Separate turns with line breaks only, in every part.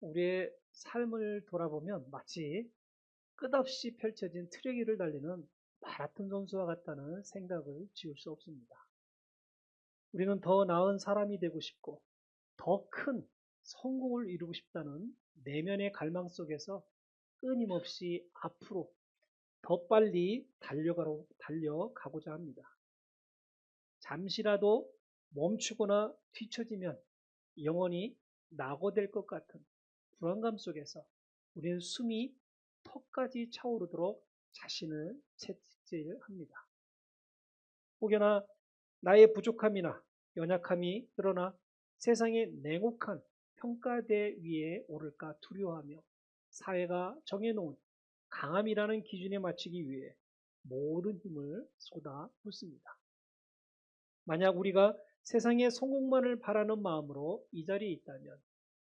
우리의 삶을 돌아보면 마치 끝없이 펼쳐진 트랙위를 달리는 마라톤 선수와 같다는 생각을 지울 수 없습니다. 우리는 더 나은 사람이 되고 싶고 더 큰 성공을 이루고 싶다는 내면의 갈망 속에서 끊임없이 앞으로 더 빨리 달려가고자 합니다. 잠시라도 멈추거나 뒤처지면 영원히 낙오될 것 같은 불안감 속에서 우리는 숨이 턱까지 차오르도록 자신을 채찍질합니다. 혹여나 나의 부족함이나 연약함이 드러나 세상의 냉혹한 평가대 위에 오를까 두려워하며 사회가 정해놓은 강함이라는 기준에 맞추기 위해 모든 힘을 쏟아붓습니다. 만약 우리가 세상의 성공만을 바라는 마음으로 이 자리에 있다면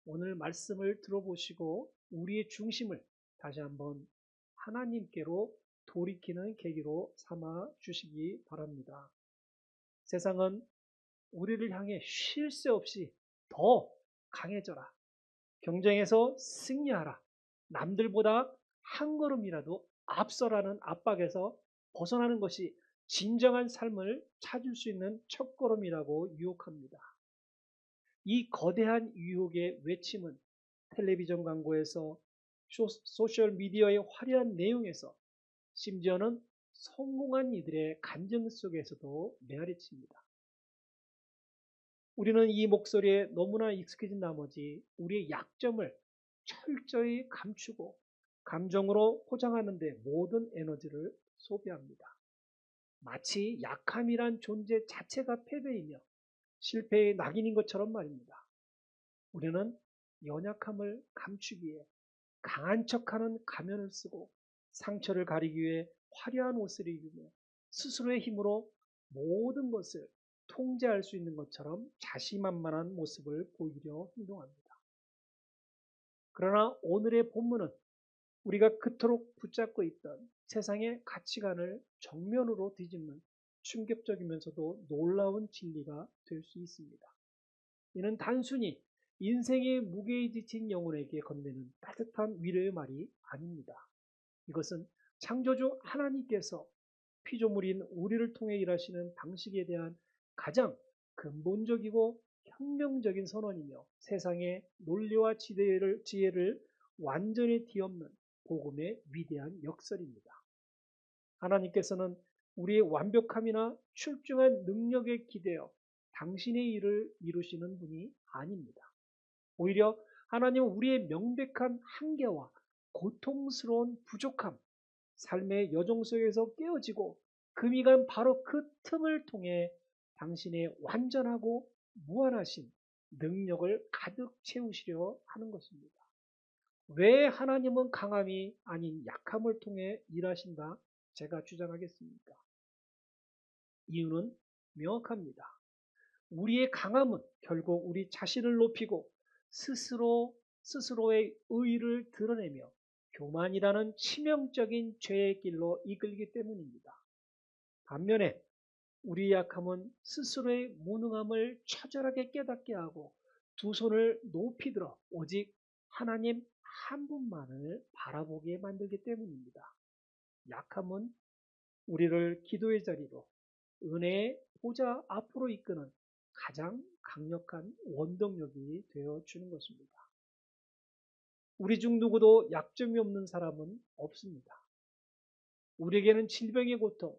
오늘 말씀을 들어보시고 우리의 중심을 다시 한번 하나님께로 돌이키는 계기로 삼아 주시기 바랍니다. 세상은 우리를 향해 쉴 새 없이 더 강해져라. 경쟁에서 승리하라. 남들보다 한 걸음이라도 앞서라는 압박에서 벗어나는 것이 진정한 삶을 찾을 수 있는 첫걸음이라고 유혹합니다. 이 거대한 유혹의 외침은 텔레비전 광고에서 소셜미디어의 화려한 내용에서 심지어는 성공한 이들의 간증 속에서도 메아리칩니다. 우리는 이 목소리에 너무나 익숙해진 나머지 우리의 약점을 철저히 감추고 감정으로 포장하는 데 모든 에너지를 소비합니다. 마치 약함이란 존재 자체가 패배이며 실패의 낙인인 것처럼 말입니다. 우리는 연약함을 감추기 위해 강한 척하는 가면을 쓰고 상처를 가리기 위해 화려한 옷을 입으며 스스로의 힘으로 모든 것을 통제할 수 있는 것처럼 자신만만한 모습을 보이려 행동합니다. 그러나 오늘의 본문은 우리가 그토록 붙잡고 있던 세상의 가치관을 정면으로 뒤집는 충격적이면서도 놀라운 진리가 될 수 있습니다. 이는 단순히 인생의 무게에 지친 영혼에게 건네는 따뜻한 위로의 말이 아닙니다. 이것은 창조주 하나님께서 피조물인 우리를 통해 일하시는 방식에 대한 가장 근본적이고 혁명적인 선언이며 세상의 논리와 지혜를 완전히 뒤엎는 복음의 위대한 역설입니다. 하나님께서는 우리의 완벽함이나 출중한 능력에 기대어 당신의 일을 이루시는 분이 아닙니다. 오히려 하나님은 우리의 명백한 한계와 고통스러운 부족함, 삶의 여정 속에서 깨어지고 금이 간 바로 그 틈을 통해 당신의 완전하고 무한하신 능력을 가득 채우시려 하는 것입니다. 왜 하나님은 강함이 아닌 약함을 통해 일하신다? 제가 주장하겠습니까? 이유는 명확합니다. 우리의 강함은 결국 우리 자신을 높이고 스스로의 의의를 드러내며 교만이라는 치명적인 죄의 길로 이끌기 때문입니다. 반면에 우리의 약함은 스스로의 무능함을 처절하게 깨닫게 하고 두 손을 높이 들어 오직 하나님 한 분만을 바라보게 만들기 때문입니다. 약함은 우리를 기도의 자리로 은혜의 보좌 앞으로 이끄는 가장 강력한 원동력이 되어 주는 것입니다. 우리 중 누구도 약점이 없는 사람은 없습니다. 우리에게는 질병의 고통,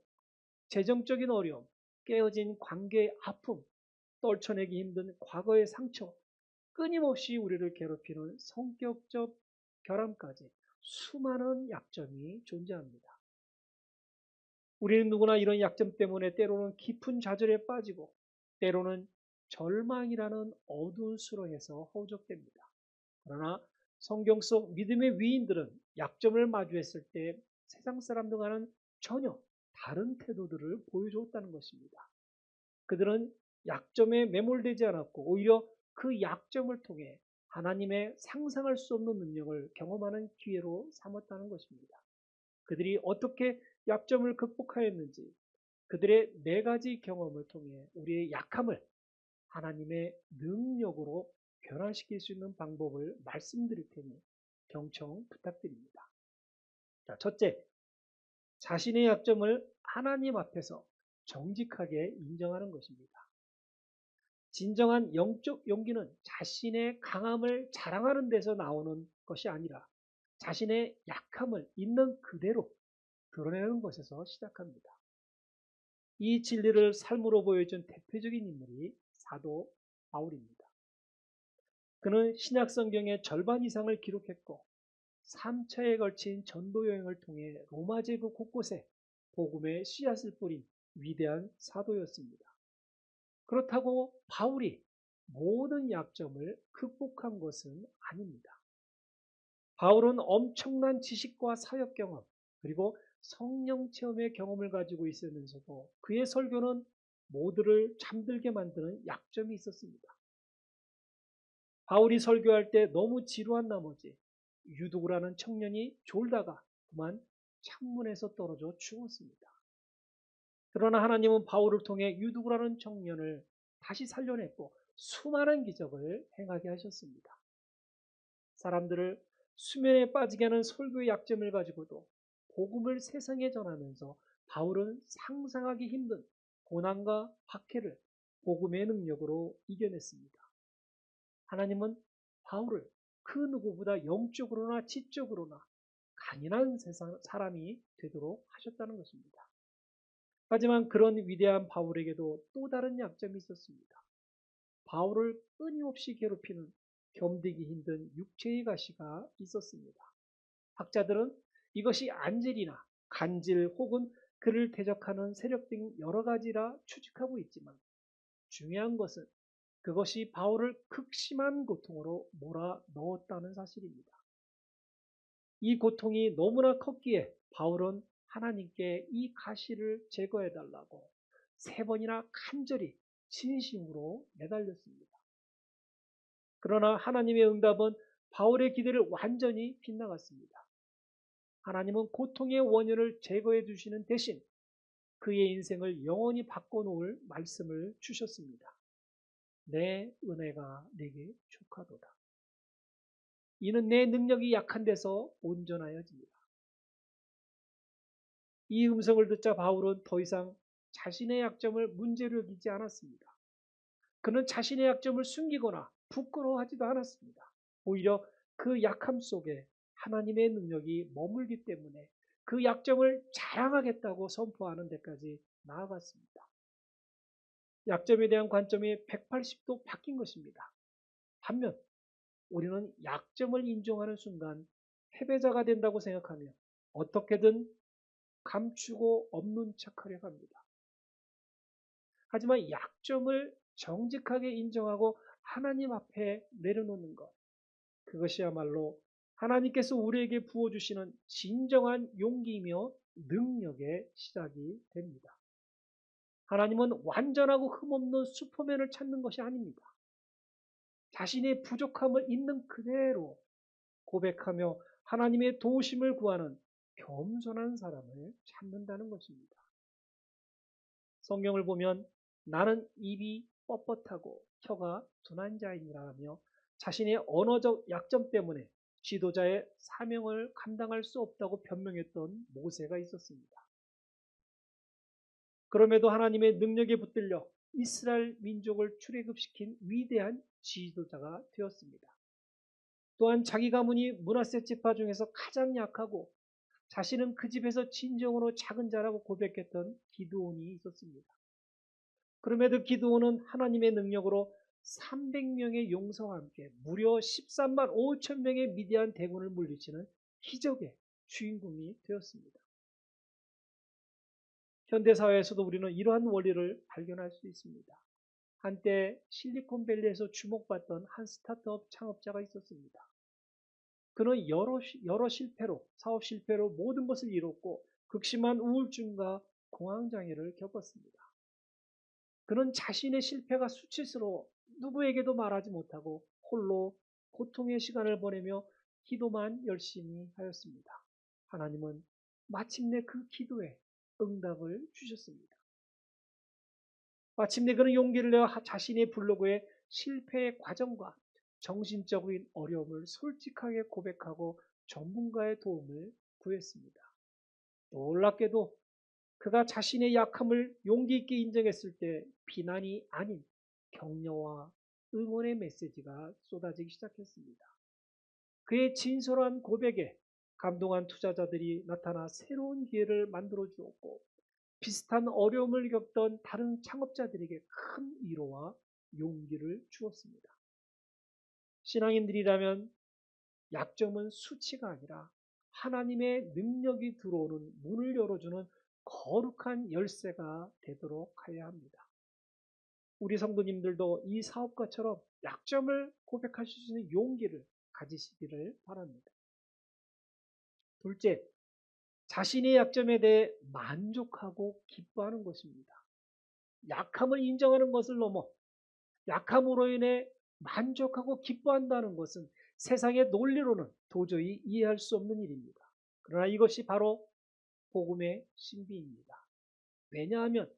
재정적인 어려움, 깨어진 관계의 아픔, 떨쳐내기 힘든 과거의 상처, 끊임없이 우리를 괴롭히는 성격적 결함까지 수많은 약점이 존재합니다. 우리는 누구나 이런 약점 때문에 때로는 깊은 좌절에 빠지고 때로는 절망이라는 어두운 수렁에서 허우적됩니다. 그러나 성경 속 믿음의 위인들은 약점을 마주했을 때 세상 사람들과는 전혀 다른 태도들을 보여주었다는 것입니다. 그들은 약점에 매몰되지 않았고 오히려 그 약점을 통해 하나님의 상상할 수 없는 능력을 경험하는 기회로 삼았다는 것입니다. 그들이 어떻게 약점을 극복하였는지 그들의 네 가지 경험을 통해 우리의 약함을 하나님의 능력으로 변화시킬 수 있는 방법을 말씀드릴 테니 경청 부탁드립니다. 자, 첫째, 자신의 약점을 하나님 앞에서 정직하게 인정하는 것입니다. 진정한 영적 용기는 자신의 강함을 자랑하는 데서 나오는 것이 아니라 자신의 약함을 있는 그대로 드러내는 것에서 시작합니다. 이 진리를 삶으로 보여준 대표적인 인물이 사도 바울입니다. 그는 신약 성경의 절반 이상을 기록했고 3차에 걸친 전도 여행을 통해 로마 제국 곳곳에 복음의 씨앗을 뿌린 위대한 사도였습니다. 그렇다고 바울이 모든 약점을 극복한 것은 아닙니다. 바울은 엄청난 지식과 사역 경험 그리고 성령 체험의 경험을 가지고 있으면서도 그의 설교는 모두를 잠들게 만드는 약점이 있었습니다. 바울이 설교할 때 너무 지루한 나머지 유두구라는 청년이 졸다가 그만 창문에서 떨어져 죽었습니다. 그러나 하나님은 바울을 통해 유두구라는 청년을 다시 살려냈고 수많은 기적을 행하게 하셨습니다. 사람들을 수면에 빠지게 하는 설교의 약점을 가지고도 복음을 세상에 전하면서 바울은 상상하기 힘든 고난과 박해를 복음의 능력으로 이겨냈습니다. 하나님은 바울을 그 누구보다 영적으로나 지적으로나 강인한 사람이 되도록 하셨다는 것입니다. 하지만 그런 위대한 바울에게도 또 다른 약점이 있었습니다. 바울을 끊임없이 괴롭히는 견디기 힘든 육체의 가시가 있었습니다. 학자들은 이것이 안젤이나 간질 혹은 그를 대적하는 세력 등 여러 가지라 추측하고 있지만 중요한 것은 그것이 바울을 극심한 고통으로 몰아넣었다는 사실입니다. 이 고통이 너무나 컸기에 바울은 하나님께 이 가시를 제거해달라고 3번이나 간절히 진심으로 매달렸습니다. 그러나 하나님의 응답은 바울의 기대를 완전히 빗나갔습니다. 하나님은 고통의 원인을 제거해 주시는 대신 그의 인생을 영원히 바꿔놓을 말씀을 주셨습니다. 내 은혜가 내게 족하도다. 이는 내 능력이 약한 데서 온전하여집니다. 이 음성을 듣자 바울은 더 이상 자신의 약점을 문제로 여기지 않았습니다. 그는 자신의 약점을 숨기거나 부끄러워하지도 않았습니다. 오히려 그 약함 속에 하나님의 능력이 머물기 때문에 그 약점을 자랑하겠다고 선포하는 데까지 나아갔습니다. 약점에 대한 관점이 180도 바뀐 것입니다. 반면 우리는 약점을 인정하는 순간 패배자가 된다고 생각하며 어떻게든 감추고 없는 척하려 합니다. 하지만 약점을 정직하게 인정하고 하나님 앞에 내려놓는 것, 그것이야말로 하나님께서 우리에게 부어주시는 진정한 용기이며 능력의 시작이 됩니다. 하나님은 완전하고 흠없는 슈퍼맨을 찾는 것이 아닙니다. 자신의 부족함을 있는 그대로 고백하며 하나님의 도우심을 구하는 겸손한 사람을 찾는다는 것입니다. 성경을 보면 나는 입이 뻣뻣하고 혀가 둔한 자이니라 하며 자신의 언어적 약점 때문에 지도자의 사명을 감당할 수 없다고 변명했던 모세가 있었습니다. 그럼에도 하나님의 능력에 붙들려 이스라엘 민족을 출애굽시킨 위대한 지도자가 되었습니다. 또한 자기 가문이 므낫세 지파 중에서 가장 약하고 자신은 그 집에서 진정으로 작은 자라고 고백했던 기드온이 있었습니다. 그럼에도 기드온은 하나님의 능력으로 300명의 용사와 함께 무려 13만 5천 명의 미디안 대군을 물리치는 기적의 주인공이 되었습니다. 현대사회에서도 우리는 이러한 원리를 발견할 수 있습니다. 한때 실리콘밸리에서 주목받던 한 스타트업 창업자가 있었습니다. 그는 여러 실패로, 사업 실패로 모든 것을 잃었고 극심한 우울증과 공황장애를 겪었습니다. 그는 자신의 실패가 수치스러워 누구에게도 말하지 못하고 홀로 고통의 시간을 보내며 기도만 열심히 하였습니다. 하나님은 마침내 그 기도에 응답을 주셨습니다. 마침내 그는 용기를 내어 자신의 블로그에 실패의 과정과 정신적인 어려움을 솔직하게 고백하고 전문가의 도움을 구했습니다. 놀랍게도 그가 자신의 약함을 용기 있게 인정했을 때 비난이 아닌 격려와 응원의 메시지가 쏟아지기 시작했습니다. 그의 진솔한 고백에 감동한 투자자들이 나타나 새로운 기회를 만들어 주었고, 비슷한 어려움을 겪던 다른 창업자들에게 큰 위로와 용기를 주었습니다. 신앙인들이라면 약점은 수치가 아니라 하나님의 능력이 들어오는 문을 열어주는 거룩한 열쇠가 되도록 하여야 합니다. 우리 성도님들도 이 사업가처럼 약점을 고백하실 수 있는 용기를 가지시기를 바랍니다. 둘째, 자신의 약점에 대해 만족하고 기뻐하는 것입니다. 약함을 인정하는 것을 넘어 약함으로 인해 만족하고 기뻐한다는 것은 세상의 논리로는 도저히 이해할 수 없는 일입니다. 그러나 이것이 바로 복음의 신비입니다. 왜냐하면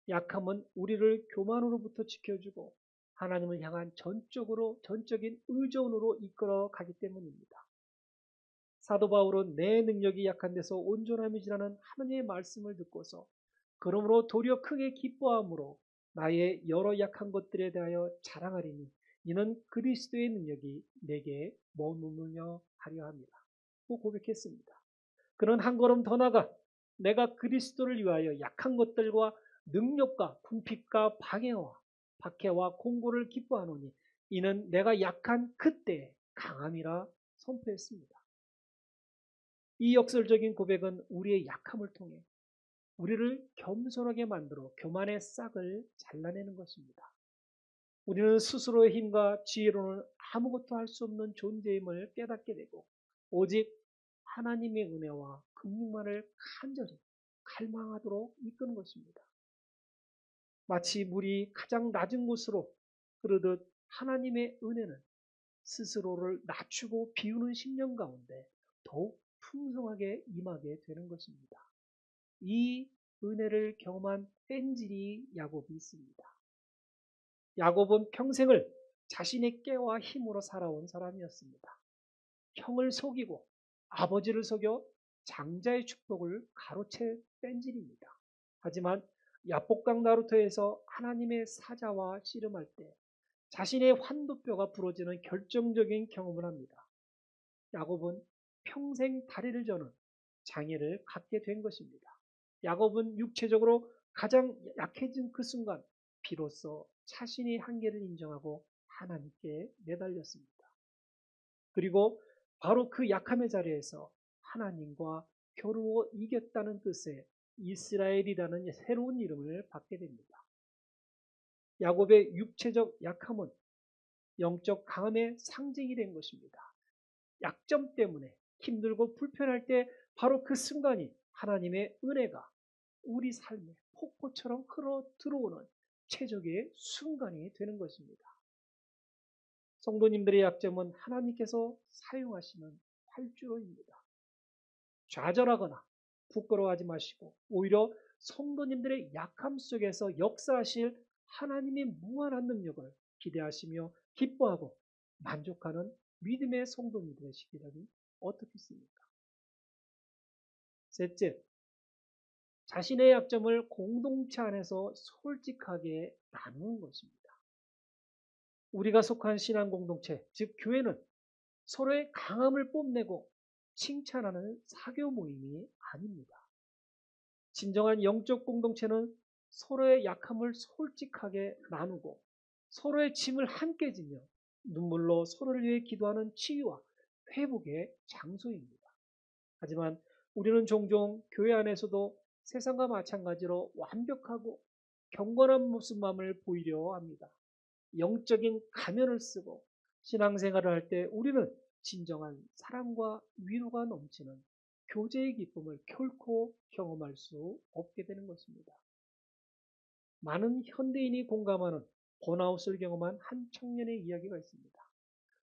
약함은 우리를 교만으로부터 지켜주고 하나님을 향한 전적인 의존으로 이끌어 가기 때문입니다. 사도 바울은 내 능력이 약한 데서 온전함이지라는 하나님의 말씀을 듣고서 그러므로 도리어 크게 기뻐함으로 나의 여러 약한 것들에 대하여 자랑하리니 이는 그리스도의 능력이 내게 머무르며 하려 합니다. 고 고백했습니다. 그는 한 걸음 더 나가 내가 그리스도를 위하여 약한 것들과 능력과 궁핍과 박해와 공고를 기뻐하노니 이는 내가 약한 그때 강함이라 선포했습니다. 이 역설적인 고백은 우리의 약함을 통해 우리를 겸손하게 만들어 교만의 싹을 잘라내는 것입니다. 우리는 스스로의 힘과 지혜로는 아무것도 할 수 없는 존재임을 깨닫게 되고 오직 하나님의 은혜와 긍휼만을 간절히 갈망하도록 이끄는 것입니다. 마치 물이 가장 낮은 곳으로 흐르듯 하나님의 은혜는 스스로를 낮추고 비우는 심령 가운데 더욱 풍성하게 임하게 되는 것입니다. 이 은혜를 경험한 뺀질이 야곱이 있습니다. 야곱은 평생을 자신의 깨와 힘으로 살아온 사람이었습니다. 형을 속이고 아버지를 속여 장자의 축복을 가로채 뺀질입니다. 하지만 야복강 나루터에서 하나님의 사자와 씨름할 때 자신의 환도뼈가 부러지는 결정적인 경험을 합니다. 야곱은 평생 다리를 저는 장애를 갖게 된 것입니다. 야곱은 육체적으로 가장 약해진 그 순간 비로소 자신의 한계를 인정하고 하나님께 매달렸습니다. 그리고 바로 그 약함의 자리에서 하나님과 겨루어 이겼다는 뜻의 이스라엘이라는 새로운 이름을 받게 됩니다. 야곱의 육체적 약함은 영적 강함의 상징이 된 것입니다. 약점 때문에 힘들고 불편할 때 바로 그 순간이 하나님의 은혜가 우리 삶에 폭포처럼 흘러 들어오는 최적의 순간이 되는 것입니다. 성도님들의 약점은 하나님께서 사용하시는 활주로입니다. 좌절하거나 부끄러워하지 마시고 오히려 성도님들의 약함 속에서 역사하실 하나님의 무한한 능력을 기대하시며 기뻐하고 만족하는 믿음의 성도님 되시기를 어떻겠습니까? 셋째, 자신의 약점을 공동체 안에서 솔직하게 나누는 것입니다. 우리가 속한 신앙 공동체, 즉 교회는 서로의 강함을 뽐내고 칭찬하는 사교 모임이 아닙니다. 진정한 영적 공동체는 서로의 약함을 솔직하게 나누고 서로의 짐을 함께 지며 눈물로 서로를 위해 기도하는 치유와 회복의 장소입니다. 하지만 우리는 종종 교회 안에서도 세상과 마찬가지로 완벽하고 경건한 모습만을 보이려 합니다. 영적인 가면을 쓰고 신앙생활을 할 때 우리는 진정한 사랑과 위로가 넘치는 교제의 기쁨을 결코 경험할 수 없게 되는 것입니다. 많은 현대인이 공감하는 번아웃을 경험한 한 청년의 이야기가 있습니다.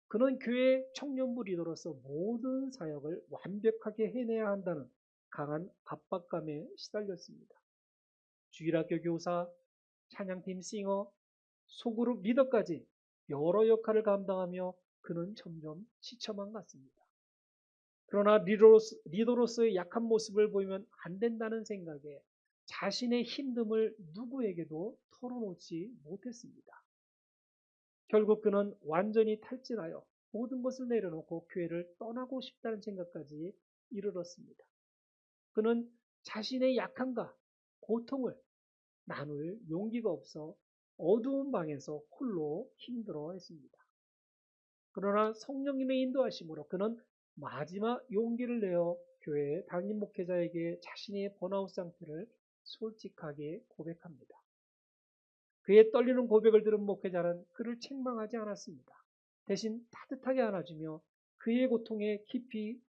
그는 교회 청년부 리더로서 모든 사역을 완벽하게 해내야 한다는 강한 압박감에 시달렸습니다. 주일학교 교사, 찬양팀 싱어, 소그룹 리더까지 여러 역할을 감당하며 그는 점점 지쳐만 갔습니다. 그러나 리더로서의 약한 모습을 보이면 안 된다는 생각에 자신의 힘듦을 누구에게도 털어놓지 못했습니다. 결국 그는 완전히 탈진하여 모든 것을 내려놓고 교회를 떠나고 싶다는 생각까지 이르렀습니다. 그는 자신의 약함과 고통을 나눌 용기가 없어 어두운 방에서 홀로 힘들어했습니다. 그러나 성령님의 인도하심으로 그는 마지막 용기를 내어 교회 담임 목회자에게 자신의 번아웃 상태를 솔직하게 고백합니다. 그의 떨리는 고백을 들은 목회자는 그를 책망하지 않았습니다. 대신 따뜻하게 안아주며 그의 고통에 깊이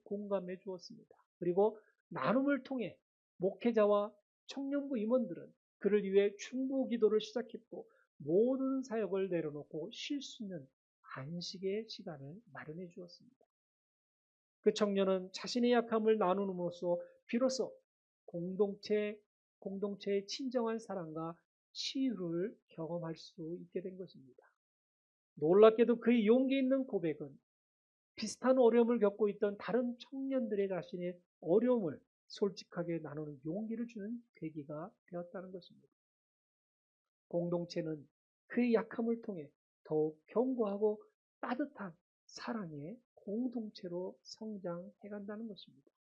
공감해 주었습니다. 그리고 나눔을 통해 목회자와 청년부 임원들은 그를 위해 중보 기도를 시작했고 모든 사역을 내려놓고 쉴 수 있는 안식의 시간을 마련해 주었습니다. 그 청년은 자신의 약함을 나누므로써 비로소 공동체의 진정한 사랑과 치유를 경험할 수 있게 된 것입니다. 놀랍게도 그의 용기 있는 고백은 비슷한 어려움을 겪고 있던 다른 청년들의 자신의 어려움을 솔직하게 나누는 용기를 주는 계기가 되었다는 것입니다. 공동체는 그의 약함을 통해 더욱 견고하고 따뜻한 사랑의 공동체로 성장해 간다는 것입니다.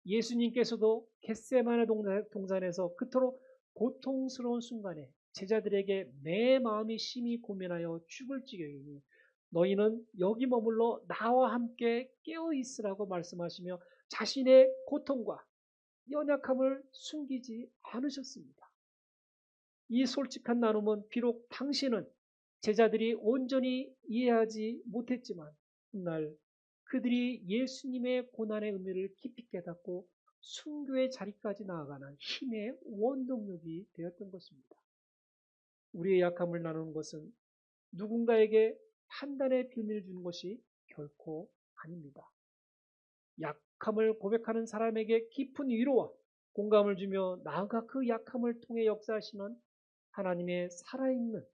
예수님께서도 겟세마네 동산에서 그토록 고통스러운 순간에 제자들에게 내 마음이 심히 고민하여 죽을 지경이니 너희는 여기 머물러 나와 함께 깨어 있으라고 말씀하시며 자신의 고통과 연약함을 숨기지 않으셨습니다. 이 솔직한 나눔은 비록 당시는 제자들이 온전히 이해하지 못했지만 훗날 그들이 예수님의 고난의 의미를 깊이 깨닫고 순교의 자리까지 나아가는 힘의 원동력이 되었던 것입니다. 우리의 약함을 나누는 것은 누군가에게 판단의 비밀을 주는 것이 결코 아닙니다. 약함을 고백하는 사람에게 깊은 위로와 공감을 주며 나아가 그 약함을 통해 역사하시는 하나님의 살아있는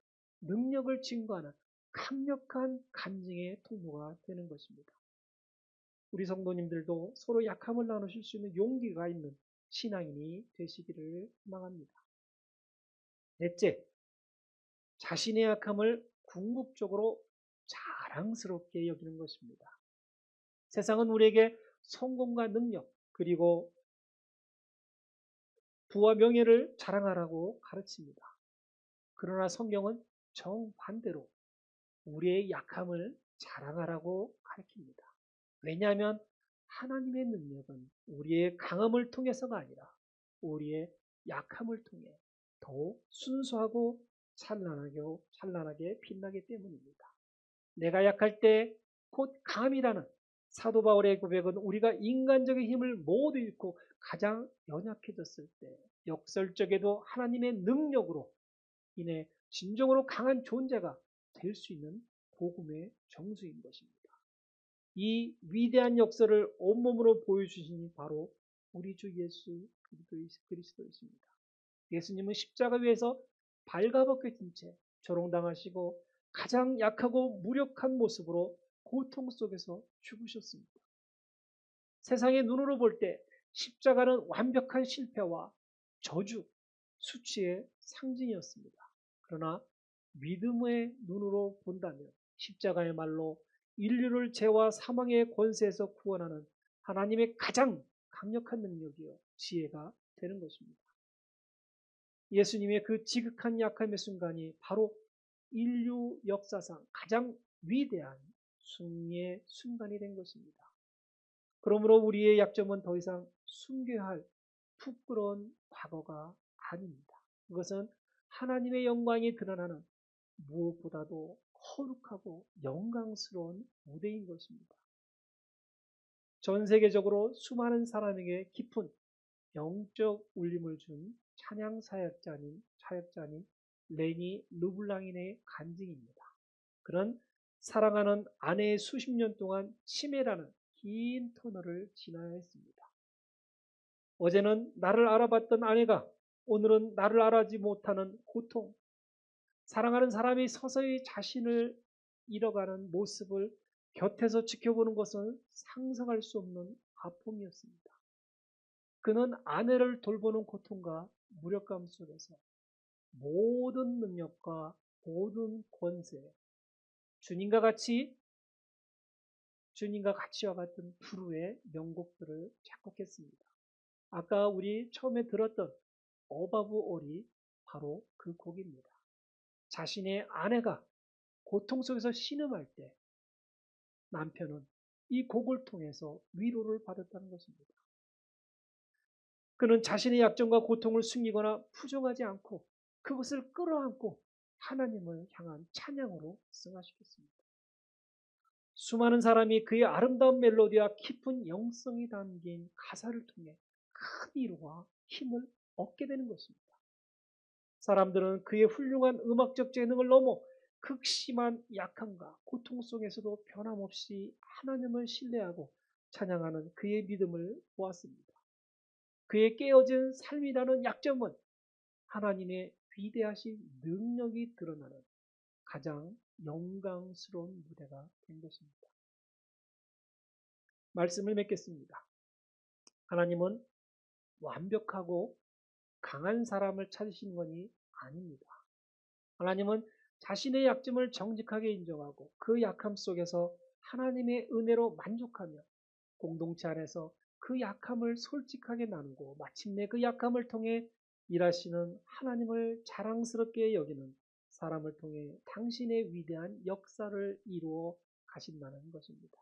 능력을 증거하는 강력한 간증의 통로가 되는 것입니다. 우리 성도님들도 서로 약함을 나누실 수 있는 용기가 있는 신앙인이 되시기를 희망합니다. 넷째, 자신의 약함을 궁극적으로 자랑스럽게 여기는 것입니다. 세상은 우리에게 성공과 능력 그리고 부와 명예를 자랑하라고 가르칩니다. 그러나 성경은 정반대로 우리의 약함을 자랑하라고 가르칩니다. 왜냐하면 하나님의 능력은 우리의 강함을 통해서가 아니라 우리의 약함을 통해 더욱 순수하고 찬란하게 빛나기 때문입니다. 내가 약할 때 곧 강함이라는 사도 바울의 고백은 우리가 인간적인 힘을 모두 잃고 가장 연약해졌을 때 역설적에도 하나님의 능력으로 인해 진정으로 강한 존재가 될 수 있는 복음의 정수인 것입니다. 이 위대한 역사를 온몸으로 보여주신 바로 우리 주 예수 그리스도이십니다. 예수님은 십자가 위에서 발가벗겨진 채 조롱당하시고 가장 약하고 무력한 모습으로 고통 속에서 죽으셨습니다. 세상의 눈으로 볼 때 십자가는 완벽한 실패와 저주, 수치의 상징이었습니다. 그러나 믿음의 눈으로 본다면 십자가야말로 인류를 죄와 사망의 권세에서 구원하는 하나님의 가장 강력한 능력이요 지혜가 되는 것입니다. 예수님의 그 지극한 약함의 순간이 바로 인류 역사상 가장 위대한 승리의 순간이 된 것입니다. 그러므로 우리의 약점은 더 이상 숨겨야 할 부끄러운 과거가 아닙니다. 그것은 하나님의 영광이 드러나는 무엇보다도 거룩하고 영광스러운 무대인 것입니다. 전 세계적으로 수많은 사람에게 깊은 영적 울림을 준 찬양 사역자인 레니 르블랑인의 간증입니다. 그는 사랑하는 아내의 수십 년 동안 치매라는 긴 터널을 지나야 했습니다. 어제는 나를 알아봤던 아내가 오늘은 나를 알아지 못하는 고통, 사랑하는 사람이 서서히 자신을 잃어가는 모습을 곁에서 지켜보는 것은 상상할 수 없는 아픔이었습니다. 그는 아내를 돌보는 고통과 무력감 속에서 모든 능력과 모든 권세, 주님과 가치와 같은 불후의 명곡들을 작곡했습니다. 아까 우리 처음에 들었던 어바브 올이 바로 그 곡입니다. 자신의 아내가 고통 속에서 신음할 때 남편은 이 곡을 통해서 위로를 받았다는 것입니다. 그는 자신의 약점과 고통을 숨기거나 부정하지 않고 그것을 끌어안고 하나님을 향한 찬양으로 승화시켰습니다. 수많은 사람이 그의 아름다운 멜로디와 깊은 영성이 담긴 가사를 통해 큰 위로와 힘을 얻게 되는 것입니다. 사람들은 그의 훌륭한 음악적 재능을 넘어 극심한 약함과 고통 속에서도 변함없이 하나님을 신뢰하고 찬양하는 그의 믿음을 보았습니다. 그의 깨어진 삶이라는 약점은 하나님의 위대하신 능력이 드러나는 가장 영광스러운 무대가 된 것입니다. 말씀을 맺겠습니다. 하나님은 완벽하고 강한 사람을 찾으시는 것이 아닙니다. 하나님은 자신의 약점을 정직하게 인정하고 그 약함 속에서 하나님의 은혜로 만족하며 공동체 안에서 그 약함을 솔직하게 나누고 마침내 그 약함을 통해 일하시는 하나님을 자랑스럽게 여기는 사람을 통해 당신의 위대한 역사를 이루어 가신다는 것입니다.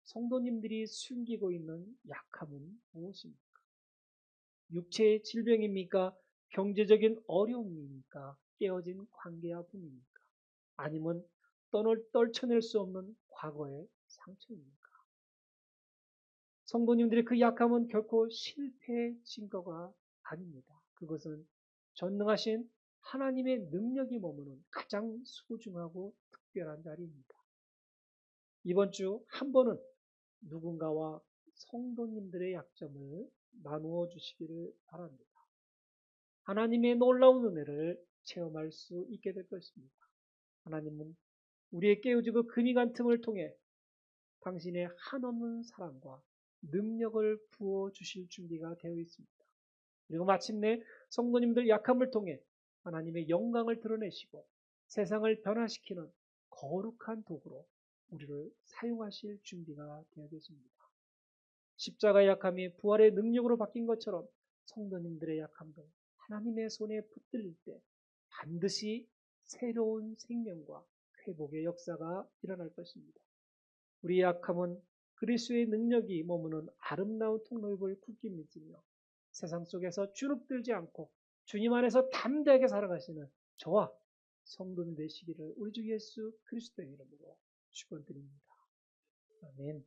성도님들이 숨기고 있는 약함은 무엇입니까? 육체의 질병입니까? 경제적인 어려움입니까? 깨어진 관계 아픔입니까? 아니면 떨쳐낼 수 없는 과거의 상처입니까? 성도님들의 그 약함은 결코 실패의 증거가 아닙니다. 그것은 전능하신 하나님의 능력이 머무는 가장 소중하고 특별한 자리입니다. 이번 주 한 번은 누군가와 성도님들의 약점을 나누어 주시기를 바랍니다. 하나님의 놀라운 은혜를 체험할 수 있게 될 것입니다. 하나님은 우리의 깨어지고 금이 간 틈을 통해 당신의 한없는 사랑과 능력을 부어 주실 준비가 되어 있습니다. 그리고 마침내 성도님들 약함을 통해 하나님의 영광을 드러내시고 세상을 변화시키는 거룩한 도구로 우리를 사용하실 준비가 되어 있습니다. 십자가의 약함이 부활의 능력으로 바뀐 것처럼 성도님들의 약함도 하나님의 손에 붙들릴 때 반드시 새로운 생명과 회복의 역사가 일어날 것입니다. 우리의 약함은 그리스도의 능력이 머무는 아름다운 통로입을 굳게 믿으며 세상 속에서 주눅들지 않고 주님 안에서 담대하게 살아가시는 저와 성도님 되시기를 우리 주 예수 그리스도의 이름으로 축원드립니다. 아멘.